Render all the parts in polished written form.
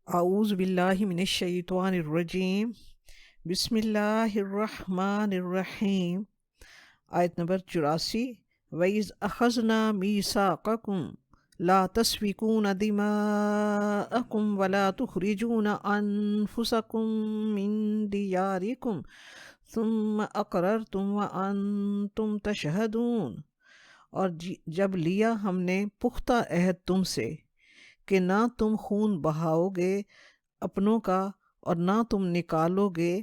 اعوذ باللہ من الشیطان الرجیم، بسم اللہ الرحمن الرحیم۔ آیت نمبر 84۔ وَإِذْ أَخَذْنَا مِيثَاقَكُمْ لَا تَسْفِكُونَ دِمَاءَكُمْ وَلَا تُخْرِجُونَ أَنفُسَكُمْ مِنْ دِيَارِكُمْ ثُمَّ أَقْرَرْتُمْ وَأَنْتُمْ تَشْهَدُونَ۔ اور جب لیا ہم نے پختہ عہد تم سے کہ نہ تم خون بہاؤ گے اپنوں کا، اور نہ تم نکالو گے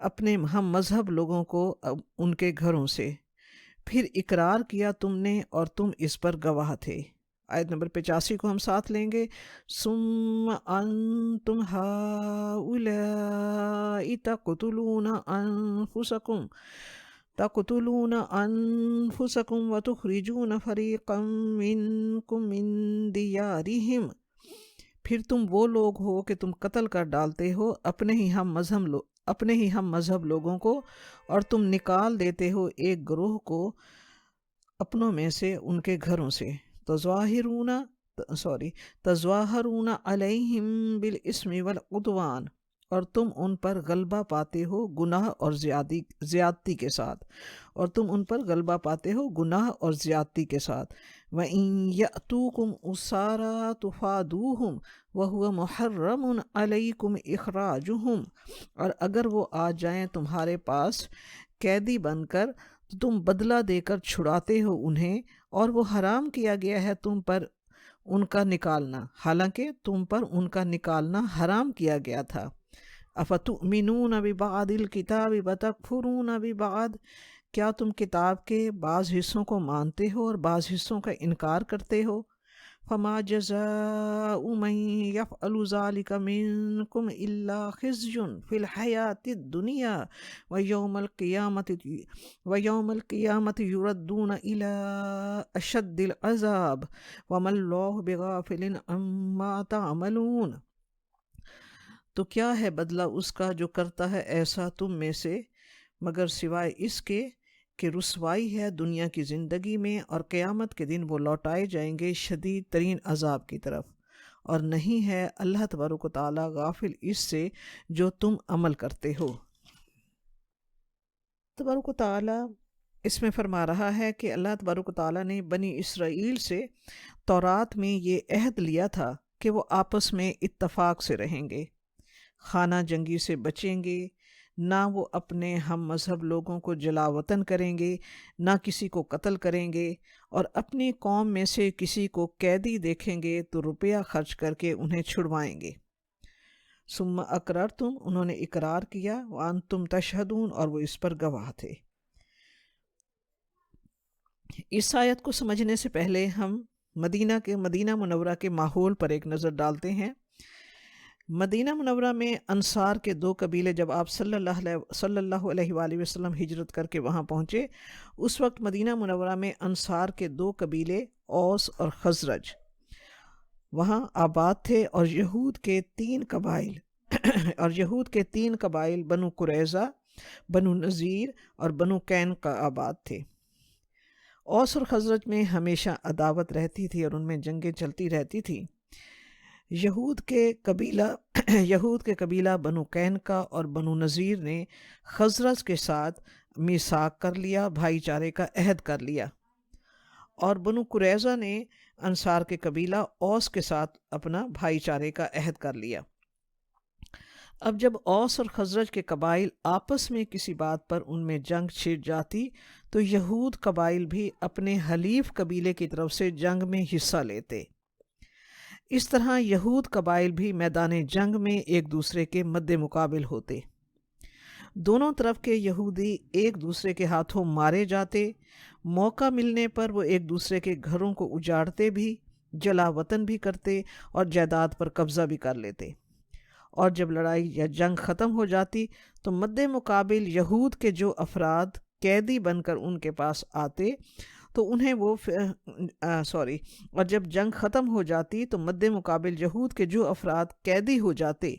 اپنے ہم مذہب لوگوں کو ان کے گھروں سے، پھر اقرار کیا تم نے اور تم اس پر گواہ تھے۔ آیت نمبر 85 کو ہم ساتھ لیں گے۔ ثم انتم ہؤلاء تقتلون انفسکم وتخرجون فریقا منکم من دیارہم۔ پھر تم وہ لوگ ہو کہ تم قتل کر ڈالتے ہو اپنے ہی ہم مذہب لوگوں کو، اور تم نکال دیتے ہو ایک گروہ کو اپنوں میں سے ان کے گھروں سے۔ تظاہرون علیہم بالاسم والعدوان، اور تم ان پر غلبہ پاتے ہو گناہ اور زیادتی کے ساتھ، وَإِن يَأْتُوكُمْ أُسَارَىٰ تُفَادُوهُمْ وَهُوَ مُحَرَّمٌ عَلَيْكُمْ إِخْرَاجُهُمْ، اور اگر وہ آ جائیں تمہارے پاس قیدی بن کر تو تم بدلہ دے کر چھڑاتے ہو انہیں، اور وہ حرام کیا گیا ہے تم پر ان کا نکالنا، حالانکہ تم پر ان کا نکالنا حرام کیا گیا تھا۔ أَفَتُؤْمِنُونَ بِبَعْضِ الْكِتَابِ وَتَكْفُرُونَ بِبَعْضٍ، کیا تم کتاب کے بعض حصوں کو مانتے ہو اور بعض حصوں کا انکار کرتے ہو؟ فَمَا جَزَاءُ مَن يَفْعَلُ ذَلِكَ مِنكُمْ إِلَّا خِزْيٌ فِي الْحَيَاةِ الدُّنْيَا وَيَوْمَ الْقِيَامَةِ يُرَدُّونَ إِلَىٰ أَشَدِّ الْعَذَابِ وَمَا اللَّهُ بِغَافِلٍ عَمَّا تَعْمَلُونَ۔ تو کیا ہے بدلہ اس کا جو کرتا ہے ایسا تم میں سے، مگر سوائے اس کے کہ رسوائی ہے دنیا کی زندگی میں، اور قیامت کے دن وہ لوٹائے جائیں گے شدید ترین عذاب کی طرف، اور نہیں ہے اللہ تبارک و تعالیٰ غافل اس سے جو تم عمل کرتے ہو۔ تبارک و تعالیٰ اس میں فرما رہا ہے کہ اللہ تبارک و تعالیٰ نے بنی اسرائیل سے تورات میں یہ عہد لیا تھا کہ وہ آپس میں اتفاق سے رہیں گے، خانہ جنگی سے بچیں گے، نہ وہ اپنے ہم مذہب لوگوں کو جلا وطن کریں گے، نہ کسی کو قتل کریں گے، اور اپنی قوم میں سے کسی کو قیدی دیکھیں گے تو روپیہ خرچ کر کے انہیں چھڑوائیں گے۔ ثم اقررتم، انہوں نے اقرار کیا، وانتم تشہدون، اور وہ اس پر گواہ تھے۔ اس آیت کو سمجھنے سے پہلے ہم مدینہ منورہ کے ماحول پر ایک نظر ڈالتے ہیں۔ مدینہ منورہ میں انصار کے دو قبیلے جب آپ صلی اللہ علیہ وآلہ وسلم ہجرت کر کے وہاں پہنچے، اس وقت مدینہ منورہ میں انصار کے دو قبیلے اوس اور خزرج وہاں آباد تھے، اور یہود کے تین قبائل بنو قریظہ، بنو نذیر اور بنو قینقاع آباد تھے۔ اوس اور خزرج میں ہمیشہ عداوت رہتی تھی اور ان میں جنگیں چلتی رہتی تھی۔ یہود کے قبیلہ بنو قینقاع اور بنو نذیر نے خزرج کے ساتھ میثاق کر لیا، بھائی چارے کا عہد کر لیا، اور بنو قریظہ نے انصار کے قبیلہ اوس کے ساتھ اپنا بھائی چارے کا عہد کر لیا۔ اب جب اوس اور خزرج کے قبائل آپس میں کسی بات پر ان میں جنگ چھڑ جاتی تو یہود قبائل بھی اپنے حلیف قبیلے کی طرف سے جنگ میں حصہ لیتے۔ اس طرح یہود قبائل بھی میدان جنگ میں ایک دوسرے کے مد مقابل ہوتے، دونوں طرف کے یہودی ایک دوسرے کے ہاتھوں مارے جاتے، موقع ملنے پر وہ ایک دوسرے کے گھروں کو اجاڑتے بھی، جلا وطن بھی کرتے اور جائیداد پر قبضہ بھی کر لیتے، اور جب لڑائی یا جنگ ختم ہو جاتی تو مد مقابل یہود کے جو افراد قیدی بن کر ان کے پاس آتے تو انہیں اور جب جنگ ختم ہو جاتی تو مد مقابل یہود کے جو افراد قیدی ہو جاتے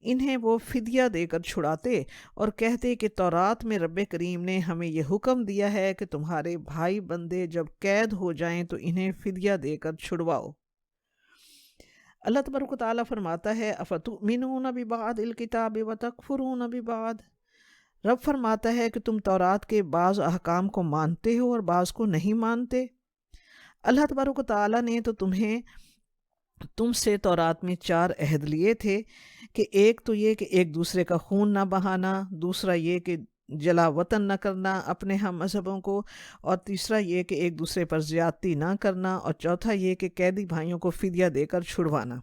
انہیں وہ فدیہ دے کر چھڑاتے اور کہتے کہ تورات میں رب کریم نے ہمیں یہ حکم دیا ہے کہ تمہارے بھائی بندے جب قید ہو جائیں تو انہیں فدیہ دے کر چھڑواؤ۔ اللہ تبارک و تعالیٰ فرماتا ہے افتؤمنون ببعض الکتاب وتکفرون ببعض، رب فرماتا ہے کہ تم تورات کے بعض احکام کو مانتے ہو اور بعض کو نہیں مانتے۔ اللہ تبارک و تعالیٰ نے تو تم سے تورات میں 4 عہد لیے تھے، کہ ایک تو یہ کہ ایک دوسرے کا خون نہ بہانا، دوسرا یہ کہ جلا وطن نہ کرنا اپنے ہم مذہبوں کو، اور تیسرا یہ کہ ایک دوسرے پر زیادتی نہ کرنا، اور چوتھا یہ کہ قیدی بھائیوں کو فدیہ دے کر چھڑوانا۔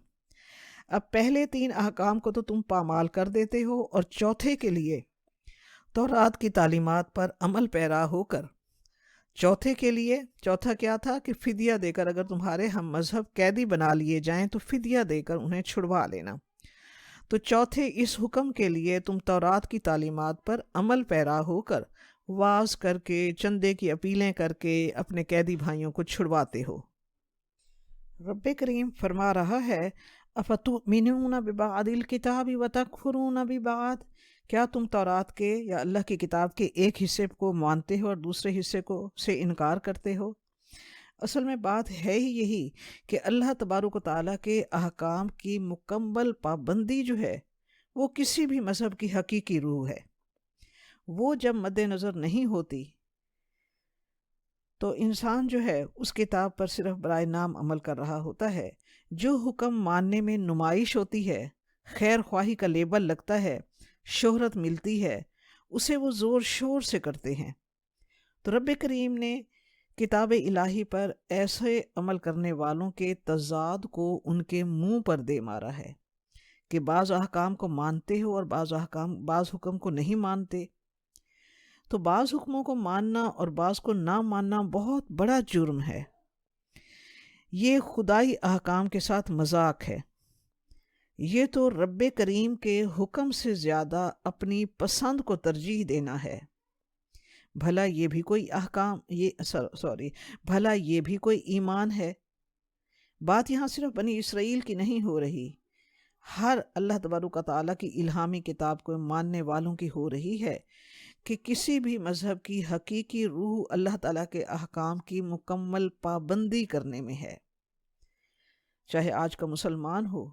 اب پہلے 3 احکام کو تو تم پامال کر دیتے ہو، اور چوتھے کے لیے تورات کی تعلیمات پر عمل پیرا ہو کر، چوتھا کیا تھا کہ فدیہ دے کر، اگر تمہارے ہم مذہب قیدی بنا لیے جائیں تو فدیہ دے کر انہیں چھڑوا لینا۔ تو چوتھے اس حکم کے لیے تم تورات کی تعلیمات پر عمل پیرا ہو کر، واز کر کے، چندے کی اپیلیں کر کے اپنے قیدی بھائیوں کو چھڑواتے ہو۔ رب کریم فرما رہا ہے افتؤمنون ببعض الکتاب وتکفرون ببعض، کیا تم تورات کے یا اللہ کی کتاب کے ایک حصے کو مانتے ہو اور دوسرے حصے کو سے انکار کرتے ہو؟ اصل میں بات ہے ہی یہی کہ اللہ تبارک و تعالیٰ کے احکام کی مکمل پابندی جو ہے وہ کسی بھی مذہب کی حقیقی روح ہے۔ وہ جب مد نظر نہیں ہوتی تو انسان جو ہے اس کتاب پر صرف برائے نام عمل کر رہا ہوتا ہے۔ جو حکم ماننے میں نمائش ہوتی ہے، خیر خواہی کا لیبل لگتا ہے، شہرت ملتی ہے، اسے وہ زور شور سے کرتے ہیں۔ تو رب کریم نے کتاب الہی پر ایسے عمل کرنے والوں کے تضاد کو ان کے منہ پر دے مارا ہے کہ بعض احکام کو مانتے ہو اور بعض حکم کو نہیں مانتے۔ تو بعض حکموں کو ماننا اور بعض کو نہ ماننا بہت بڑا جرم ہے۔ یہ خدائی احکام کے ساتھ مذاق ہے۔ یہ تو رب کریم کے حکم سے زیادہ اپنی پسند کو ترجیح دینا ہے۔ بھلا یہ بھی کوئی ایمان ہے؟ بات یہاں صرف بنی اسرائیل کی نہیں ہو رہی، ہر اللہ تبارک و تعالیٰ کی الہامی کتاب کو ماننے والوں کی ہو رہی ہے کہ کسی بھی مذہب کی حقیقی روح اللہ تعالیٰ کے احکام کی مکمل پابندی کرنے میں ہے۔ چاہے آج کا مسلمان ہو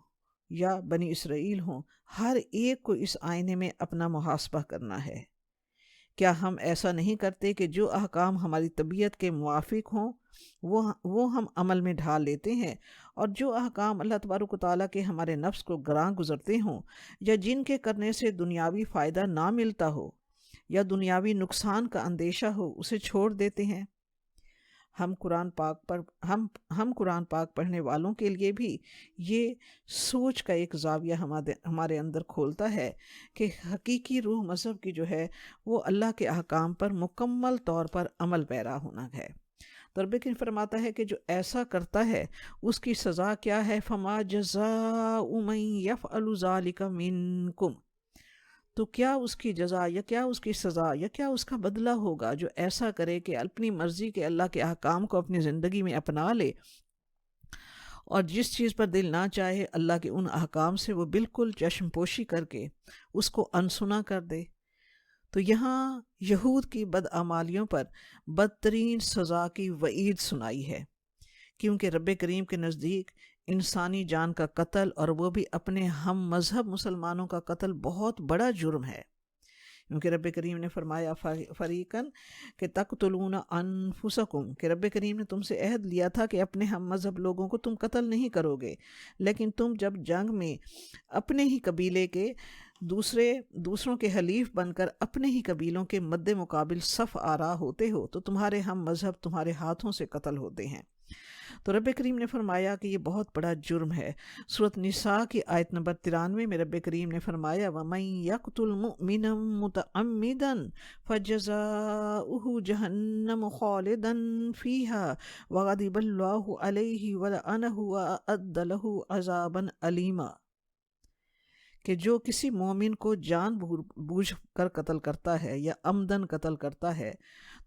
یا بنی اسرائیل ہوں، ہر ایک کو اس آئینے میں اپنا محاسبہ کرنا ہے۔ کیا ہم ایسا نہیں کرتے کہ جو احکام ہماری طبیعت کے موافق ہوں وہ ہم عمل میں ڈھال لیتے ہیں، اور جو احکام اللہ تبارک و تعالیٰ کے ہمارے نفس کو گراں گزرتے ہوں یا جن کے کرنے سے دنیاوی فائدہ نہ ملتا ہو یا دنیاوی نقصان کا اندیشہ ہو، اسے چھوڑ دیتے ہیں۔ ہم قرآن پاک پڑھنے والوں کے لیے بھی یہ سوچ کا ایک زاویہ ہمارے اندر کھولتا ہے کہ حقیقی روح مذہب کی جو ہے وہ اللہ کے احکام پر مکمل طور پر عمل پیرا ہونا ہے۔ تو رب کریم فرماتا ہے کہ جو ایسا کرتا ہے اس کی سزا کیا ہے؟ فما جزاء من یفعل ذلک منکم، تو کیا اس کی جزا یا کیا اس کی سزا یا کیا اس کا بدلہ ہوگا جو ایسا کرے کہ اپنی مرضی کے اللہ کے احکام کو اپنی زندگی میں اپنا لے، اور جس چیز پر دل نہ چاہے اللہ کے ان احکام سے وہ بالکل چشم پوشی کر کے اس کو انسنا کر دے۔ تو یہاں یہود کی بدعمالیوں پر بدترین سزا کی وعید سنائی ہے، کیونکہ رب کریم کے نزدیک انسانی جان کا قتل، اور وہ بھی اپنے ہم مذہب مسلمانوں کا قتل، بہت بڑا جرم ہے۔ کیونکہ رب کریم نے فرمایا فریقاً کہ تقتلون انفسکم، کہ رب کریم نے تم سے عہد لیا تھا کہ اپنے ہم مذہب لوگوں کو تم قتل نہیں کرو گے، لیکن تم جب جنگ میں اپنے ہی قبیلے کے دوسروں کے حلیف بن کر اپنے ہی قبیلوں کے مد مقابل صف آرا ہوتے ہو تو تمہارے ہم مذہب تمہارے ہاتھوں سے قتل ہوتے ہیں۔ تو رب کریم نے فرمایا کہ یہ بہت بڑا جرم ہے۔ سورۃ نساء کی آیت نمبر 93 میں رب کریم نے فرمایا وَمَن يَقْتُلْ مُؤْمِنًا مُتَعَمِّدًا فَجَزَاؤُهُ جَهَنَّمُ خَالِدًا فِيهَا وَغَضِبَ اللَّهُ عَلَيْهِ وَلَعَنَهُ وَأَعَدَّ لَهُ عَذَابًا أَلِيمًا، کہ جو کسی مومن کو جان بوجھ کر قتل کرتا ہے یا عمدن قتل کرتا ہے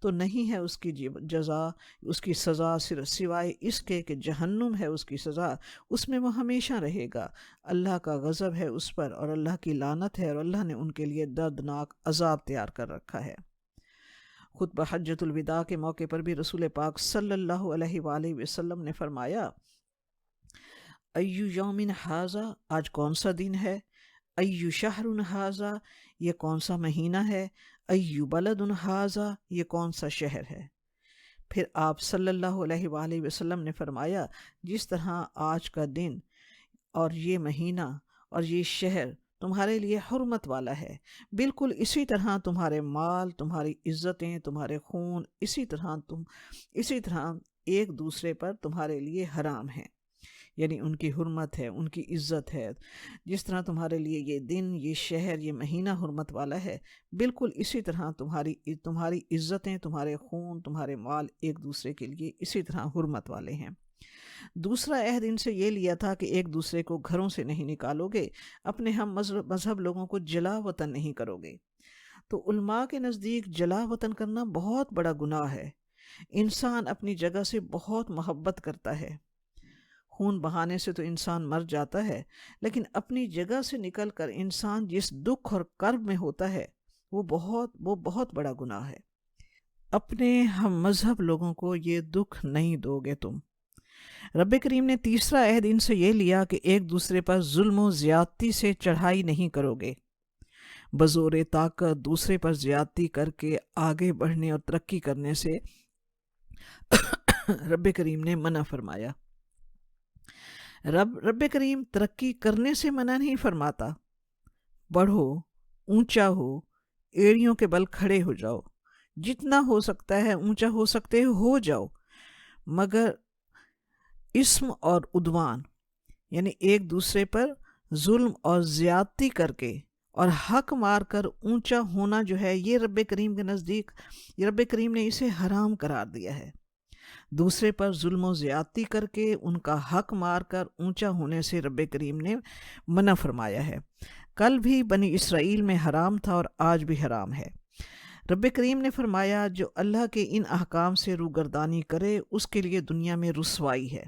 تو نہیں ہے اس کی جزا، اس کی سزا سوائے اس کے کہ جہنم ہے اس کی سزا، اس میں وہ ہمیشہ رہے گا۔ اللہ کا غضب ہے اس پر اور اللہ کی لعنت ہے، اور اللہ نے ان کے لیے دردناک عذاب تیار کر رکھا ہے۔ خطبہ حجۃ الوداع کے موقع پر بھی رسول پاک صلی اللہ علیہ وآلہ وسلم نے فرمایا ایو یومن ھذا، آج کون سا دن ہے، ایو شہر ھذا، یہ کون سا مہینہ ہے، ایو بلد ھذا، یہ کون سا شہر ہے۔ پھر آپ صلی اللہ علیہ وآلہ وسلم نے فرمایا، جس طرح آج کا دن اور یہ مہینہ اور یہ شہر تمہارے لیے حرمت والا ہے، بالکل اسی طرح تمہارے مال، تمہاری عزتیں، تمہارے خون اسی طرح ایک دوسرے پر تمہارے لیے حرام ہیں، یعنی ان کی حرمت ہے، ان کی عزت ہے۔ جس طرح تمہارے لیے یہ دن، یہ شہر، یہ مہینہ حرمت والا ہے، بالکل اسی طرح تمہاری عزتیں، تمہارے خون، تمہارے مال ایک دوسرے کے لیے اسی طرح حرمت والے ہیں۔ دوسرا عہد ان سے یہ لیا تھا کہ ایک دوسرے کو گھروں سے نہیں نکالو گے، اپنے ہم مذہب لوگوں کو جلا وطن نہیں کرو گے۔ تو علماء کے نزدیک جلا وطن کرنا بہت بڑا گناہ ہے۔ انسان اپنی جگہ سے بہت محبت کرتا ہے، خون بہانے سے تو انسان مر جاتا ہے، لیکن اپنی جگہ سے نکل کر انسان جس دکھ اور کرب میں ہوتا ہے وہ بہت بڑا گناہ ہے۔ اپنے ہم مذہب لوگوں کو یہ دکھ نہیں دو گے تم۔ رب کریم نے تیسرا عہد ان سے یہ لیا کہ ایک دوسرے پر ظلم و زیادتی سے چڑھائی نہیں کرو گے، بزور طاقت دوسرے پر زیادتی کر کے آگے بڑھنے اور ترقی کرنے سے رب کریم نے منع فرمایا۔ رب کریم ترقی کرنے سے منع نہیں فرماتا، بڑھو، اونچا ہو، ایڑیوں کے بل کھڑے ہو جاؤ، جتنا ہو سکتا ہے اونچا ہو سکتے ہو جاؤ، مگر اسم اور عدوان یعنی ایک دوسرے پر ظلم اور زیادتی کر کے اور حق مار کر اونچا ہونا جو ہے، یہ رب کریم کے نزدیک رب کریم نے اسے حرام قرار دیا ہے۔ دوسرے پر ظلم و زیادتی کر کے ان کا حق مار کر اونچا ہونے سے رب کریم نے منع فرمایا ہے۔ کل بھی بنی اسرائیل میں حرام تھا اور آج بھی حرام ہے۔ رب کریم نے فرمایا، جو اللہ کے ان احکام سے روگردانی کرے اس کے لیے دنیا میں رسوائی ہے،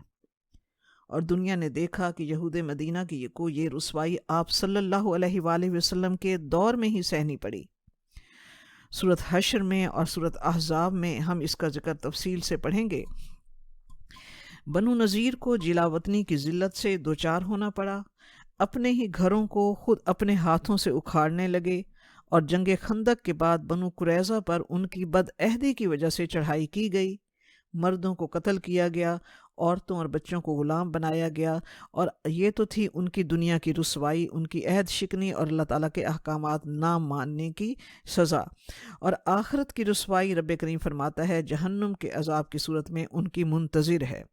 اور دنیا نے دیکھا کہ یہود مدینہ کی کو یہ رسوائی آپ صلی اللہ علیہ وآلہ وسلم کے دور میں ہی سہنی پڑی۔ سورۃ حشر میں اور سورۃ احزاب میں ہم اس کا ذکر تفصیل سے پڑھیں گے۔ بنو نذیر کو جلا وطنی کی ذلت سے دوچار ہونا پڑا، اپنے ہی گھروں کو خود اپنے ہاتھوں سے اکھاڑنے لگے، اور جنگ خندق کے بعد بنو قریظہ پر ان کی بد عہدی کی وجہ سے چڑھائی کی گئی، مردوں کو قتل کیا گیا، عورتوں اور بچوں کو غلام بنایا گیا، اور یہ تو تھی ان کی دنیا کی رسوائی، ان کی عہد شکنی اور اللہ تعالیٰ کے احکامات نہ ماننے کی سزا۔ اور آخرت کی رسوائی رب کریم فرماتا ہے جہنم کے عذاب کی صورت میں ان کی منتظر ہے۔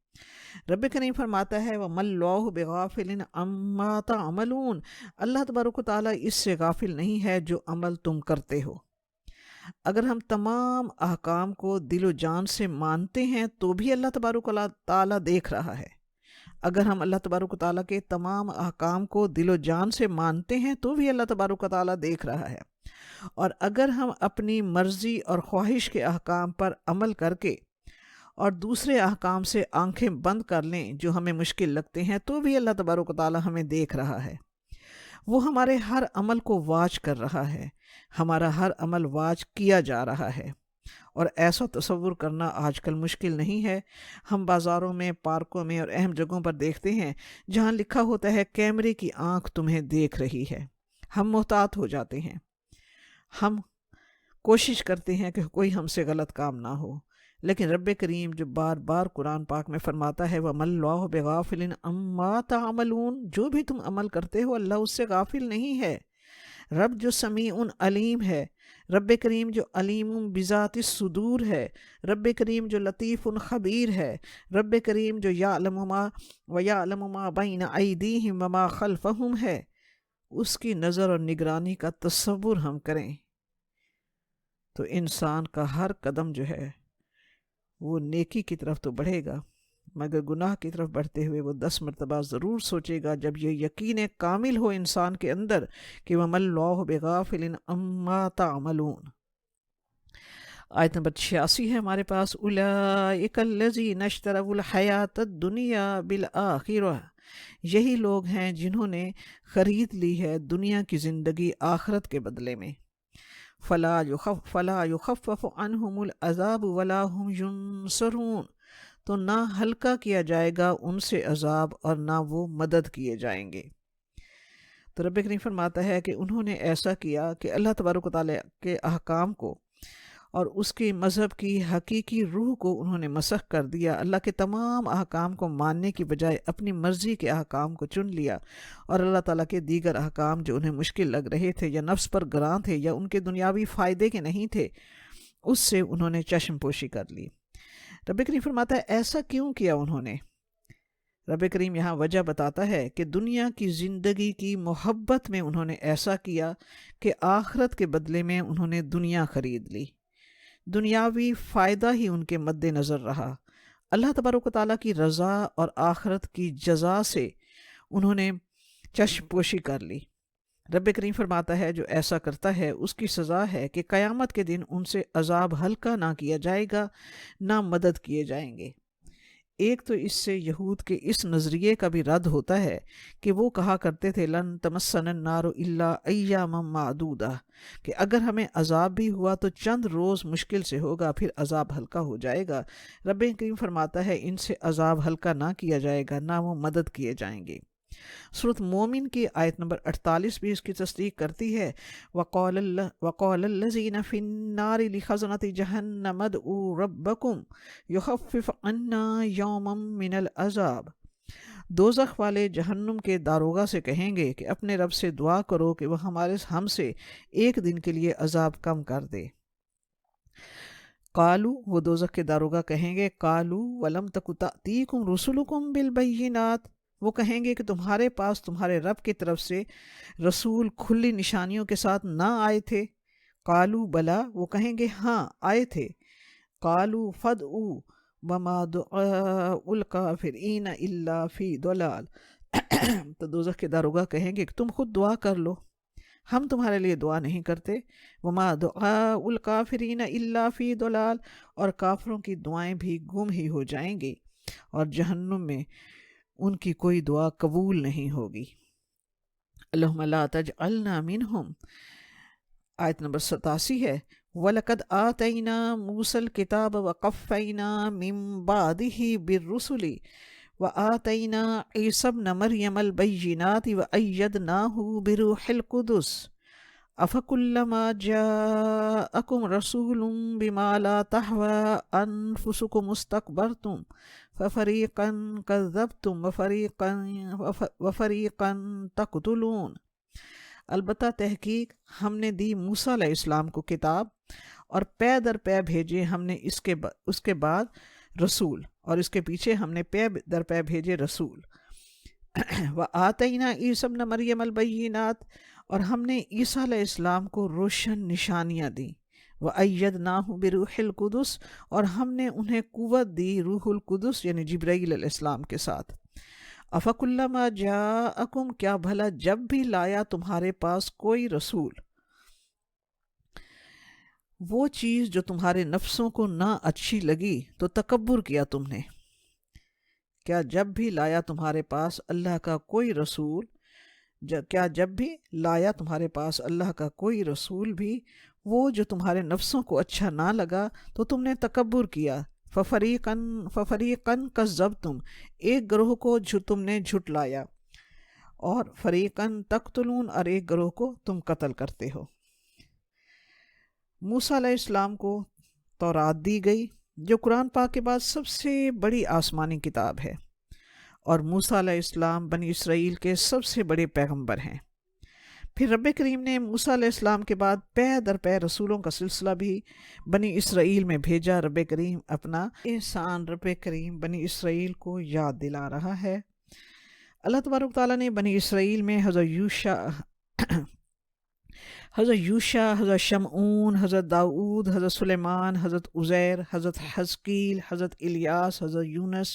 رب کریم فرماتا ہے وَمَا اللَّهُ بِغَافِلٍ عَمَّا تَعْمَلُونَ، اللہ تبارک و تعالیٰ اس سے غافل نہیں ہے جو عمل تم کرتے ہو۔ اگر ہم تمام احکام کو دل و جان سے مانتے ہیں تو بھی اللہ تبارک و تعالیٰ دیکھ رہا ہے۔ اگر ہم اللہ تبارک و تعالیٰ کے تمام احکام کو دل و جان سے مانتے ہیں تو بھی اللہ تبارک و تعالیٰ دیکھ رہا ہے، اور اگر ہم اپنی مرضی اور خواہش کے احکام پر عمل کر کے اور دوسرے احکام سے آنکھیں بند کر لیں جو ہمیں مشکل لگتے ہیں تو بھی اللہ تبارک و تعالیٰ ہمیں دیکھ رہا ہے۔ وہ ہمارے ہر عمل کو واچ کر رہا ہے، ہمارا ہر عمل واچ کیا جا رہا ہے، اور ایسا تصور کرنا آج کل مشکل نہیں ہے۔ ہم بازاروں میں، پارکوں میں اور اہم جگہوں پر دیکھتے ہیں جہاں لکھا ہوتا ہے کیمرے کی آنکھ تمہیں دیکھ رہی ہے۔ ہم محتاط ہو جاتے ہیں، ہم کوشش کرتے ہیں کہ کوئی ہم سے غلط کام نہ ہو، لیکن رب کریم جو بار بار قرآن پاک میں فرماتا ہے وَمَا اللَّهُ بِغَافِلٍ عَمَّا تَعْمَلُونَ، جو بھی تم عمل کرتے ہو اللہ اس سے غافل نہیں ہے۔ رب جو سمیع علیم ہے، رب کریم جو علیم بذات الصدور ہے، رب کریم جو لطیف خبیر ہے، رب کریم جو یعلم ما ویعلم ما بین ایدیہم وما خلفہم ہے، اس کی نظر اور نگرانی کا تصور ہم کریں تو انسان کا ہر قدم جو ہے وہ نیکی کی طرف تو بڑھے گا، مگر گناہ کی طرف بڑھتے ہوئے وہ 10 مرتبہ ضرور سوچے گا جب یہ یقین کامل ہو انسان کے اندر کہ وَمَا اللَّهُ بِغَافِلٍ عَمَّا تَعْمَلُونَ۔ آیت نمبر 86 ہے ہمارے پاس، أُولَئِكَ الَّذِينَ اشْتَرَوُا الْحَيَاةَ الدُّنْيَا بِالْآخِرَةِ، یہی لوگ ہیں جنہوں نے خرید لی ہے دنیا کی زندگی آخرت کے بدلے میں۔ فَلَا يُخَفَّفُ عَنْهُمُ الْعَذَابُ وَلَا هُمْ يُنصَرُونَ، تو نہ ہلکا کیا جائے گا ان سے عذاب اور نہ وہ مدد کیے جائیں گے۔ تو رب کریم فرماتا ہے کہ انہوں نے ایسا کیا کہ اللہ تبارک و تعالیٰ کے احکام کو اور اس کی مذہب کی حقیقی روح کو انہوں نے مسخ کر دیا۔ اللہ کے تمام احکام کو ماننے کی بجائے اپنی مرضی کے احکام کو چن لیا، اور اللہ تعالیٰ کے دیگر احکام جو انہیں مشکل لگ رہے تھے یا نفس پر گراں تھے یا ان کے دنیاوی فائدے کے نہیں تھے، اس سے انہوں نے چشم پوشی کر لی۔ رب کریم فرماتا ہے ایسا کیوں کیا انہوں نے؟ رب کریم یہاں وجہ بتاتا ہے کہ دنیا کی زندگی کی محبت میں انہوں نے ایسا کیا کہ آخرت کے بدلے میں انہوں نے دنیا خرید لی۔ دنیاوی فائدہ ہی ان کے مد نظر رہا۔ اللہ تبارک و تعالیٰ کی رضا اور آخرت کی جزا سے انہوں نے چشم پوشی کر لی۔ رب کریم فرماتا ہے جو ایسا کرتا ہے اس کی سزا ہے کہ قیامت کے دن ان سے عذاب ہلکا نہ کیا جائے گا، نہ مدد کیے جائیں گے۔ ایک تو اس سے یہود کے اس نظریے کا بھی رد ہوتا ہے کہ وہ کہا کرتے تھے لن تمسنا النار الا ایاما معدودہ، کہ اگر ہمیں عذاب بھی ہوا تو چند روز مشکل سے ہوگا، پھر عذاب ہلکا ہو جائے گا۔ رب کریم فرماتا ہے ان سے عذاب ہلکا نہ کیا جائے گا، نہ وہ مدد کیے جائیں گے۔ سورۃ مومن کی آیت نمبر 48 بھی اس کی تصدیق کرتی ہے۔ وَقَالَ الَّذِينَ فِي النَّارِ لِخَزَنَةِ جَهَنَّمَ ادْعُوا رَبَّكُمْ يُخَفِّفْ عَنَّا يَوْمًا مِنَ الْعَذَابِ، دوزخ والے جہنم کے داروغہ سے کہیں گے کہ اپنے رب سے دعا کرو کہ وہ ہم سے ایک دن کے لیے عذاب کم کر دے۔ قالو، وہ دوزخ کے داروغہ کہیں گے قالو وَلَمْ تَكُ تَأْتِيكُمْ رُسُلُكُمْ بِالْبَيِّنَاتِ، وہ کہیں گے کہ تمہارے پاس تمہارے رب کی طرف سے رسول کھلی نشانیوں کے ساتھ نہ آئے تھے؟ قالو بلا، وہ کہیں گے ہاں آئے تھے۔ قالو فادعوا وما دعاء الکافرین الا فی ضلال، تو دوزخ کے داروغہ کہیں گے کہ تم خود دعا کر لو، ہم تمہارے لیے دعا نہیں کرتے۔ وما دعاء الکافرین الا فی ضلال، اور کافروں کی دعائیں بھی گم ہی ہو جائیں گی، اور جہنم میں ان کی کوئی دعا قبول نہیں ہوگی۔ اللہم لا تجعلنا منہم، آیت نمبر 87 ہے۔ وَلَقَدْ آتَيْنَا مُوسَى الْكِتَابَ وَقَفَّيْنَا مِن بَعْدِهِ بِالرُّسُلِ وَآتَيْنَا عِيسَى ابْنَ مَرْيَمَ الْبَيِّنَاتِ وَأَيَّدْنَاهُ بِرُوحِ الْقُدُسِ أَفَكُلَّمَا جَاءَكُمْ رَسُولٌ بِمَا لَا تَهْوَىٰ أَنفُسُكُمُ اسْتَكْبَرْتُمْ فَفَرِيقًا كَذَّبْتُمْ وَفَرِيقًا تَقْتُلُونَ، البتہ تحقیق ہم نے دی موسیٰ علیہ السلام کو کتاب، اور پے در پے بھیجے ہم نے اس کے بعد رسول، اور اس کے پیچھے ہم نے پے در پے بھیجے رسول۔ وَآتَيْنَا عِيسَى ابْنَ مَرْيَمَ الْبَيِّنَاتِ، اور ہم نے عیسیٰ علیہ السلام کو روشن نشانیاں دیں۔ وَأَيَّدْنَاهُ بِرُوحِ الْقُدُسِ، اور ہم نے انہیں قوت دی روح القدس یعنی جبرائیل علیہ السلام کے ساتھ۔ أَفَكُلَّمَا جَاءَكُمْ، کیا بھلا جب بھی لایا تمہارے پاس کوئی رسول وہ چیز جو تمہارے نفسوں کو نہ اچھی لگی تو تکبر کیا تم نے؟ کیا جب بھی لایا تمہارے پاس اللہ کا کوئی رسول کیا جب بھی لایا تمہارے پاس اللہ کا کوئی رسول بھی وہ جو تمہارے نفسوں کو اچھا نہ لگا تو تم نے تکبر کیا؟ فَفَرِيقًا كَذَّبْتُمْ، ایک گروہ کو تم نے جھٹلایا، اور فَرِيقًا تَقْتُلُونَ، اور ایک گروہ کو تم قتل کرتے ہو۔ موسیٰ علیہ السلام کو تورات دی گئی جو قرآن پاک کے بعد سب سے بڑی آسمانی کتاب ہے، اور موسیٰ علیہ السلام بنی اسرائیل کے سب سے بڑے پیغمبر ہیں۔ پھر رب کریم نے موسیٰ علیہ السلام کے بعد پے در پے رسولوں کا سلسلہ بھی بنی اسرائیل میں بھیجا۔ رب کریم اپنا احسان رب کریم بنی اسرائیل کو یاد دلا رہا ہے۔ اللہ تبارک تعالیٰ نے بنی اسرائیل میں حضرت یوشع، حضرت شمعون، حضرت داؤد، حضرت سلیمان، حضرت عزیر، حضرت حزقیل، حضرت الیاس، حضرت یونس،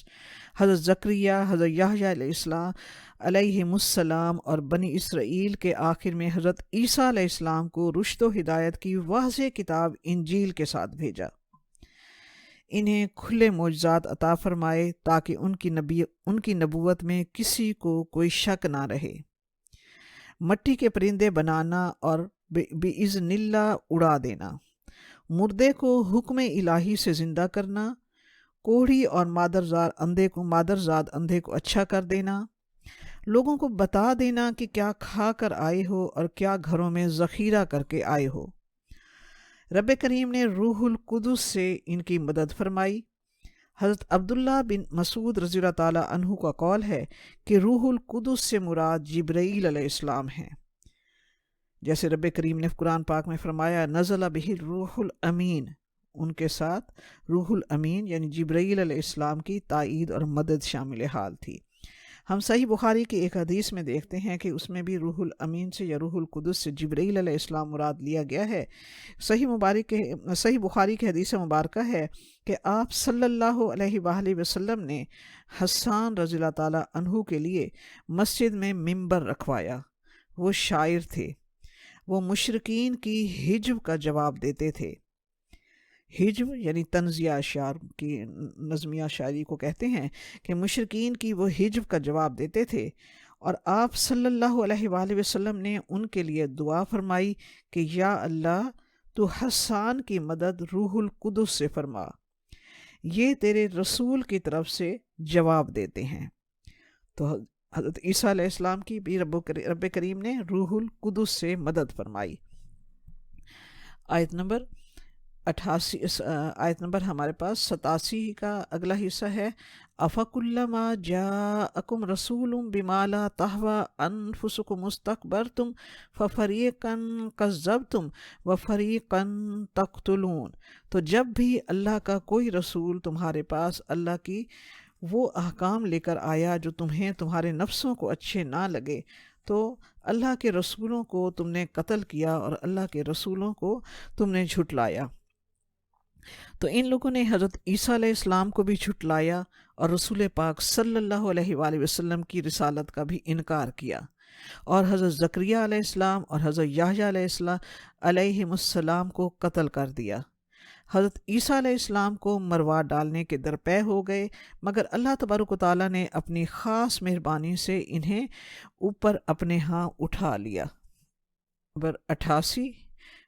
حضرت زکریہ، حضرت یحییٰ علیہ السلام، اور بنی اسرائیل کے آخر میں حضرت عیسیٰ علیہ السلام کو رشد و ہدایت کی واضح کتاب انجیل کے ساتھ بھیجا۔ انہیں کھلے معجزات عطا فرمائے تاکہ ان کی نبوت میں کسی کو کوئی شک نہ رہے۔ مٹی کے پرندے بنانا اور بِإِذْنِ اللہ اڑا دینا، مردے کو حکم الہی سے زندہ کرنا، کوڑھی اور مادرزاد اندھے کو اچھا کر دینا، لوگوں کو بتا دینا کہ کیا کھا کر آئے ہو اور کیا گھروں میں ذخیرہ کر کے آئے ہو۔ رب کریم نے روح القدس سے ان کی مدد فرمائی۔ حضرت عبداللہ بن مسعود رضی اللہ تعالیٰ عنہ کا قول ہے کہ روح القدس سے مراد جبرائیل علیہ السلام ہیں، جیسے رب کریم نے قرآن پاک میں فرمایا نزل بہ الروح الامین، ان کے ساتھ روح الامین یعنی جبرائیل علیہ السلام کی تائید اور مدد شامل حال تھی۔ ہم صحیح بخاری کی ایک حدیث میں دیکھتے ہیں کہ اس میں بھی روح الامین سے یا روح القدس سے جبرائیل علیہ السلام مراد لیا گیا ہے۔ صحیح بخاری کی حدیث مبارکہ ہے کہ آپ صلی اللہ علیہ وآلہ وسلم نے حسان رضی اللہ تعالیٰ عنہ کے لیے مسجد میں ممبر رکھوایا۔ وہ شاعر تھے، وہ مشرکین کی ہجو کا جواب دیتے تھے۔ ہجو یعنی طنزیہ اشعار کی نظمیہ شاعری کو کہتے ہیں کہ مشرکین کی وہ ہجو کا جواب دیتے تھے، اور آپ صلی اللہ علیہ وآلہ وسلم نے ان کے لیے دعا فرمائی کہ یا اللہ تو حسان کی مدد روح القدس سے فرما، یہ تیرے رسول کی طرف سے جواب دیتے ہیں۔ تو حضرت عیسیٰ علیہ السلام کی بھی رب کریم نے روح القدس سے مدد فرمائی۔ آیت نمبر 88 آیت نمبر ہمارے پاس 87 کا اگلا حصہ ہے افکلما جاءکم رسول بما لا تہوی انفسکم استکبرتم ففریقا کذبتم وفریقا تقتلون۔ تو جب بھی اللہ کا کوئی رسول تمہارے پاس اللہ کی وہ احکام لے کر آیا جو تمہیں تمہارے نفسوں کو اچھے نہ لگے، تو اللہ کے رسولوں کو تم نے قتل کیا اور اللہ کے رسولوں کو تم نے جھٹلایا۔ تو ان لوگوں نے حضرت عیسیٰ علیہ السلام کو بھی جھٹلایا اور رسول پاک صلی اللہ علیہ وآلہ وسلم کی رسالت کا بھی انکار کیا، اور حضرت زکریا علیہ السلام اور حضرت یحییٰ علیہ السلام کو قتل کر دیا۔ حضرت عیسیٰ علیہ السلام کو مروا ڈالنے کے درپے ہو گئے، مگر اللہ تبارک و تعالیٰ نے اپنی خاص مہربانی سے انہیں اوپر اپنے ہاں اٹھا لیا۔ نمبر 88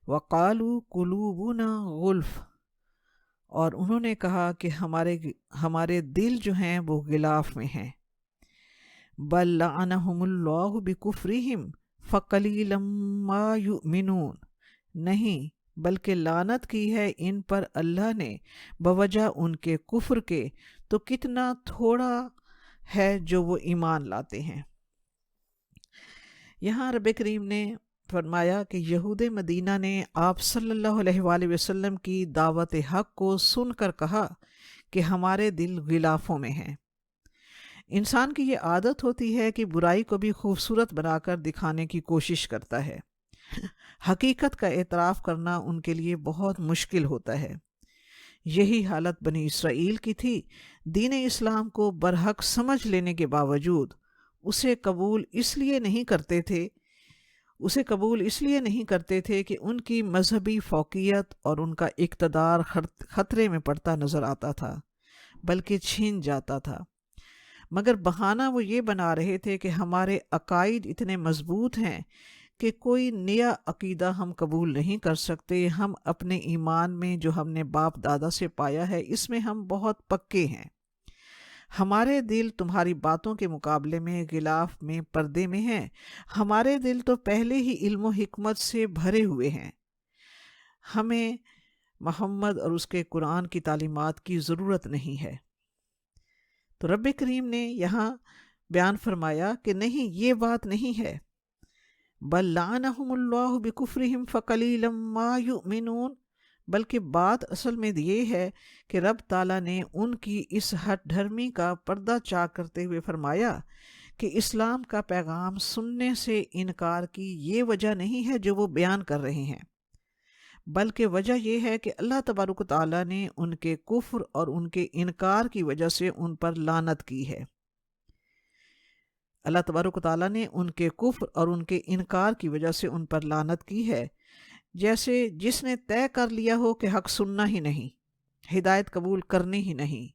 وقالوا قلوبنا غلف، اور انہوں نے کہا کہ ہمارے دل جو ہیں وہ غلاف میں ہیں۔ بل لعنہم اللہ بکفرہم فقلیلا ما یؤمنون، نہیں بلکہ لعنت کی ہے ان پر اللہ نے بوجہ ان کے کفر کے، تو کتنا تھوڑا ہے جو وہ ایمان لاتے ہیں۔ یہاں رب کریم نے فرمایا کہ یہود مدینہ نے آپ صلی اللہ علیہ وآلہ وسلم کی دعوت حق کو سن کر کہا کہ ہمارے دل غلافوں میں ہیں۔ انسان کی یہ عادت ہوتی ہے کہ برائی کو بھی خوبصورت بنا کر دکھانے کی کوشش کرتا ہے۔ حقیقت کا اعتراف کرنا ان کے لیے بہت مشکل ہوتا ہے۔ یہی حالت بنی اسرائیل کی تھی۔ دین اسلام کو برحق سمجھ لینے کے باوجود اسے قبول اس لیے نہیں کرتے تھے کہ ان کی مذہبی فوقیت اور ان کا اقتدار خطرے میں پڑتا نظر آتا تھا، بلکہ چھن جاتا تھا۔ مگر بہانہ وہ یہ بنا رہے تھے کہ ہمارے عقائد اتنے مضبوط ہیں کہ کوئی نیا عقیدہ ہم قبول نہیں کر سکتے، ہم اپنے ایمان میں جو ہم نے باپ دادا سے پایا ہے اس میں ہم بہت پکے ہیں۔ ہمارے دل تمہاری باتوں کے مقابلے میں غلاف میں پردے میں ہیں، ہمارے دل تو پہلے ہی علم و حکمت سے بھرے ہوئے ہیں، ہمیں محمد اور اس کے قرآن کی تعلیمات کی ضرورت نہیں ہے۔ تو رب کریم نے یہاں بیان فرمایا کہ نہیں، یہ بات نہیں ہے۔ بل لعنہم اللہ بکفرہم فقلیلا ما یؤمنون، بلکہ بات اصل میں یہ ہے کہ رب تعالیٰ نے ان کی اس ہٹ دھرمی کا پردہ چاک کرتے ہوئے فرمایا کہ اسلام کا پیغام سننے سے انکار کی یہ وجہ نہیں ہے جو وہ بیان کر رہے ہیں، بلکہ وجہ یہ ہے کہ اللہ تبارک و تعالیٰ نے ان کے کفر اور ان کے انکار کی وجہ سے ان پر لعنت کی ہے۔ اللہ تبارک و تعالیٰ نے ان کے کفر اور ان کے انکار کی وجہ سے ان پر لعنت کی ہے، جیسے جس نے طے کر لیا ہو کہ حق سننا ہی نہیں، ہدایت قبول کرنی ہی نہیں،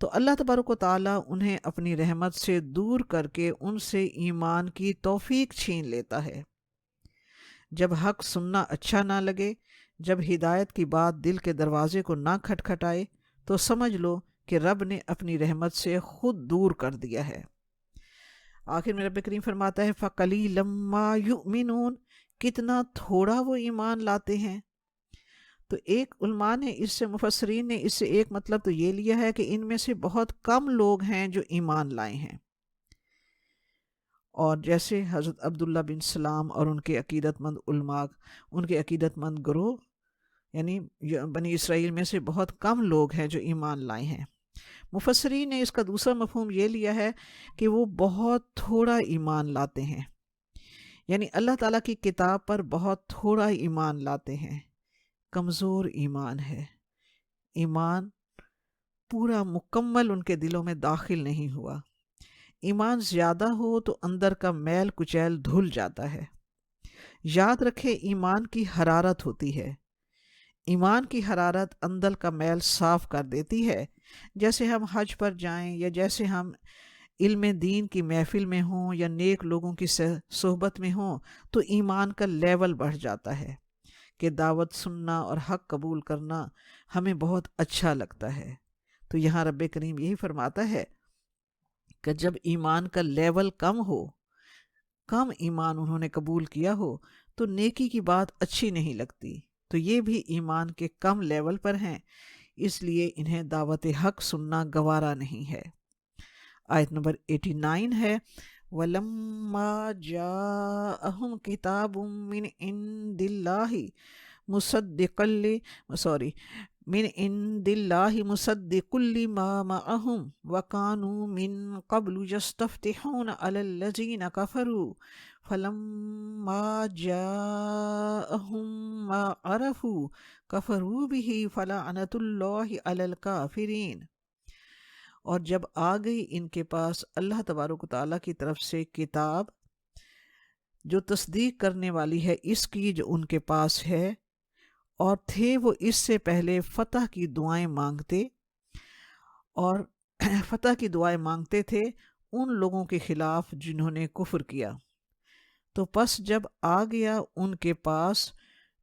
تو اللہ تبارک و تعالیٰ انہیں اپنی رحمت سے دور کر کے ان سے ایمان کی توفیق چھین لیتا ہے۔ جب حق سننا اچھا نہ لگے، جب ہدایت کی بات دل کے دروازے کو نہ کھٹکھٹائے، تو سمجھ لو کہ رب نے اپنی رحمت سے خود دور کر دیا ہے۔ آخر میں رب کریم فرماتا ہے فَقَلِيلًا مَا يُؤْمِنُونَ، کتنا تھوڑا وہ ایمان لاتے ہیں۔ تو ایک علماء نے مفسرین نے اس سے ایک مطلب تو یہ لیا ہے کہ ان میں سے بہت کم لوگ ہیں جو ایمان لائے ہیں، اور جیسے حضرت عبداللہ بن سلام اور ان کے عقیدت مند علماء، ان کے عقیدت مند گروہ، یعنی بنی اسرائیل میں سے بہت کم لوگ ہیں جو ایمان لائے ہیں۔ مفسرین نے اس کا دوسرا مفہوم یہ لیا ہے کہ وہ بہت تھوڑا ایمان لاتے ہیں، یعنی اللہ تعالیٰ کی کتاب پر بہت تھوڑا ایمان لاتے ہیں، کمزور ایمان ہے، ایمان پورا مکمل ان کے دلوں میں داخل نہیں ہوا۔ ایمان زیادہ ہو تو اندر کا میل کچیل دھل جاتا ہے۔ یاد رکھے ایمان کی حرارت ہوتی ہے، ایمان کی حرارت اندر کا میل صاف کر دیتی ہے۔ جیسے ہم حج پر جائیں یا جیسے ہم علم دین کی محفل میں ہوں یا نیک لوگوں کی صحبت میں ہوں تو ایمان کا لیول بڑھ جاتا ہے کہ دعوت سننا اور حق قبول کرنا ہمیں بہت اچھا لگتا ہے۔ تو یہاں رب کریم یہی فرماتا ہے کہ جب ایمان کا لیول کم ہو، کم ایمان انہوں نے قبول کیا ہو، تو نیکی کی بات اچھی نہیں لگتی، تو یہ بھی ایمان کے کم لیول پر ہیں، اس لیے انہیں دعوت حق سننا گوارا نہیں ہے۔ آیت نمبر 89 ہے وَلَمَّا جَاءَهُمْ كِتَابٌ مِّنْ عِنْدِ اللَّهِ مُصَدِّقٌ لِمَا مَعَهُمْ وَكَانُوا مِنْ قَبْلُ يَسْتَفْتِحُونَ عَلَى الَّذِينَ كَفَرُوا فَلَمَّا جَاءَهُمْ مَا عَرَفُوا كَفَرُوا بِهِ فَلَعْنَةُ اللَّهِ عَلَى الْكَافِرِينَ۔ اور جب آ گئی ان کے پاس اللہ تبارک و تعالیٰ کی طرف سے کتاب جو تصدیق کرنے والی ہے اس کی جو ان کے پاس ہے، اور تھے وہ اس سے پہلے فتح کی دعائیں مانگتے، اور فتح کی دعائیں مانگتے تھے ان لوگوں کے خلاف جنہوں نے کفر کیا، تو پس جب آ گیا ان کے پاس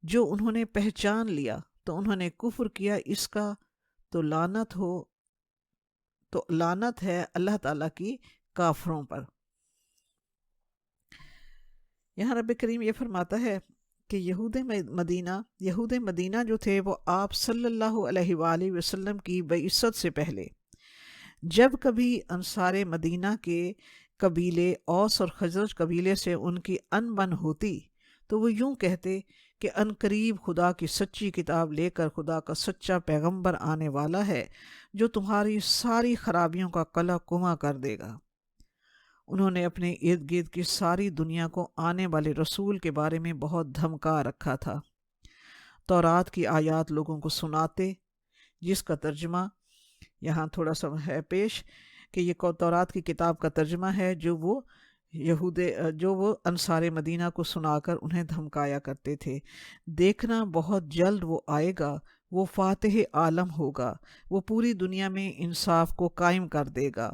جو انہوں نے پہچان لیا تو انہوں نے کفر کیا اس کا، تو لعنت ہے اللہ تعالیٰ کی کافروں پر۔ یہاں رب کریم یہ فرماتا ہے کہ یہود مدینہ جو تھے وہ آپ صلی اللہ علیہ وآلہ وسلم کی بعثت سے پہلے جب کبھی انصار مدینہ کے قبیلے اوس اور خزرج قبیلے سے ان کی انبن ہوتی تو وہ یوں کہتے کہ ان قریب خدا کی سچی کتاب لے کر خدا کا سچا پیغمبر آنے والا ہے جو تمہاری ساری خرابیوں کا قلع کما کر دے گا۔ انہوں نے اپنے ارد گرد کی ساری دنیا کو آنے والے رسول کے بارے میں بہت دھمکا رکھا تھا۔ تورات کی آیات لوگوں کو سناتے، جس کا ترجمہ یہاں تھوڑا سا ہے پیش کہ یہ تورات کی کتاب کا ترجمہ ہے جو وہ انصار مدینہ کو سنا کر انہیں دھمکایا کرتے تھے۔ دیکھنا بہت جلد وہ آئے گا، وہ فاتح عالم ہوگا، وہ پوری دنیا میں انصاف کو قائم کر دے گا،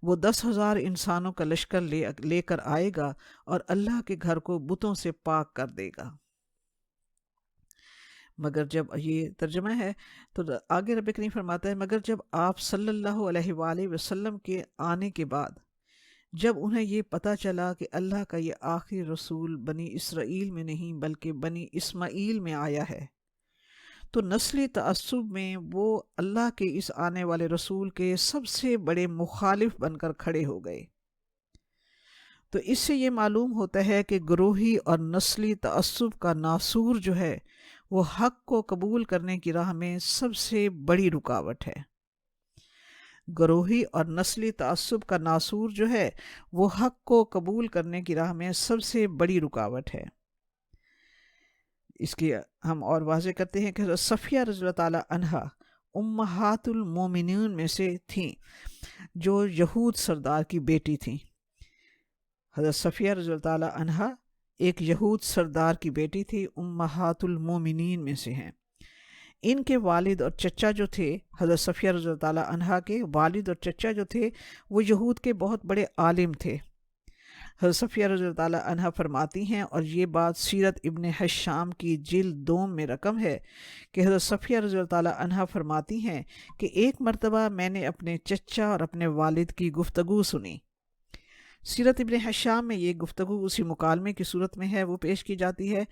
وہ 10,000 انسانوں کا لشکر لے کر آئے گا اور اللہ کے گھر کو بتوں سے پاک کر دے گا۔ مگر جب یہ ترجمہ ہے تو آگے رب کریم فرماتا ہے مگر جب آپ صلی اللہ علیہ وآلہ وسلم کے آنے کے بعد جب انہیں یہ پتہ چلا کہ اللہ کا یہ آخری رسول بنی اسرائیل میں نہیں بلکہ بنی اسماعیل میں آیا ہے، تو نسلی تعصب میں وہ اللہ کے اس آنے والے رسول کے سب سے بڑے مخالف بن کر کھڑے ہو گئے۔ تو اس سے یہ معلوم ہوتا ہے کہ گروہی اور نسلی تعصب کا ناسور جو ہے وہ حق کو قبول کرنے کی راہ میں سب سے بڑی رکاوٹ ہے۔ گروہی اور نسلی تعصب کا ناسور جو ہے وہ حق کو قبول کرنے کی راہ میں سب سے بڑی رکاوٹ ہے۔ اس کی ہم اور واضح کرتے ہیں کہ حضرت صفیہ رضی اللہ تعالی عنہا امہات المومنین میں سے تھیں، جو یہود سردار کی بیٹی تھیں۔ حضرت صفیہ رضی اللہ تعالی عنہا ایک یہود سردار کی بیٹی تھی، امہات المومنین میں سے ہیں۔ ان کے والد اور چچا جو تھے، حضرت صفیہ رضی اللہ تعالی عنہا کے والد اور چچا جو تھے وہ یہود کے بہت بڑے عالم تھے۔ حضرت صفیہ رضی اللہ تعالیٰ عنہ فرماتی ہیں، اور یہ بات سیرت ابن حشام کی جلد 2 میں رقم ہے، کہ حضرت صفیہ رضی اللہ تعالیٰ عنہ فرماتی ہیں کہ ایک مرتبہ میں نے اپنے چچا اور اپنے والد کی گفتگو سنی۔ سیرت ابن حشام میں یہ گفتگو اسی مکالمے کی صورت میں ہے۔ وہ پیش کی جاتی ہے: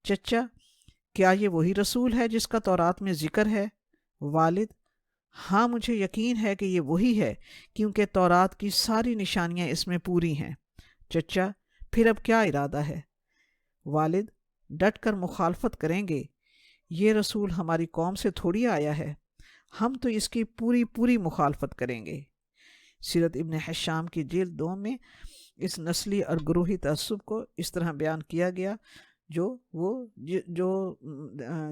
چچا، کیا یہ وہی رسول ہے جس کا تورات میں ذکر ہے؟ والد: ہاں، مجھے یقین ہے کہ یہ وہی ہے، کیونکہ تورات کی ساری نشانیاں اس میں پوری ہیں۔ چچا: پھر اب کیا ارادہ ہے؟ والد: ڈٹ کر مخالفت کریں گے، یہ رسول ہماری قوم سے تھوڑی آیا ہے، ہم تو اس کی پوری مخالفت کریں گے۔ سیرت ابن حشام کی جلد 2 میں اس نسلی اور گروہی تعصب کو اس طرح بیان کیا گیا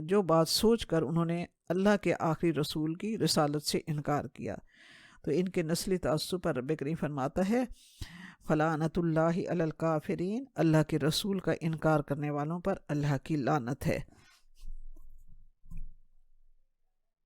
جو بات سوچ کر انہوں نے اللہ کے آخری رسول کی رسالت سے انکار کیا۔ تو ان کے نسلی تعصب پر رب کریم فرماتا ہے: فلعنۃ اللہ علی الکافرین، اللہ کے رسول کا انکار کرنے والوں پر اللہ کی لعنت ہے۔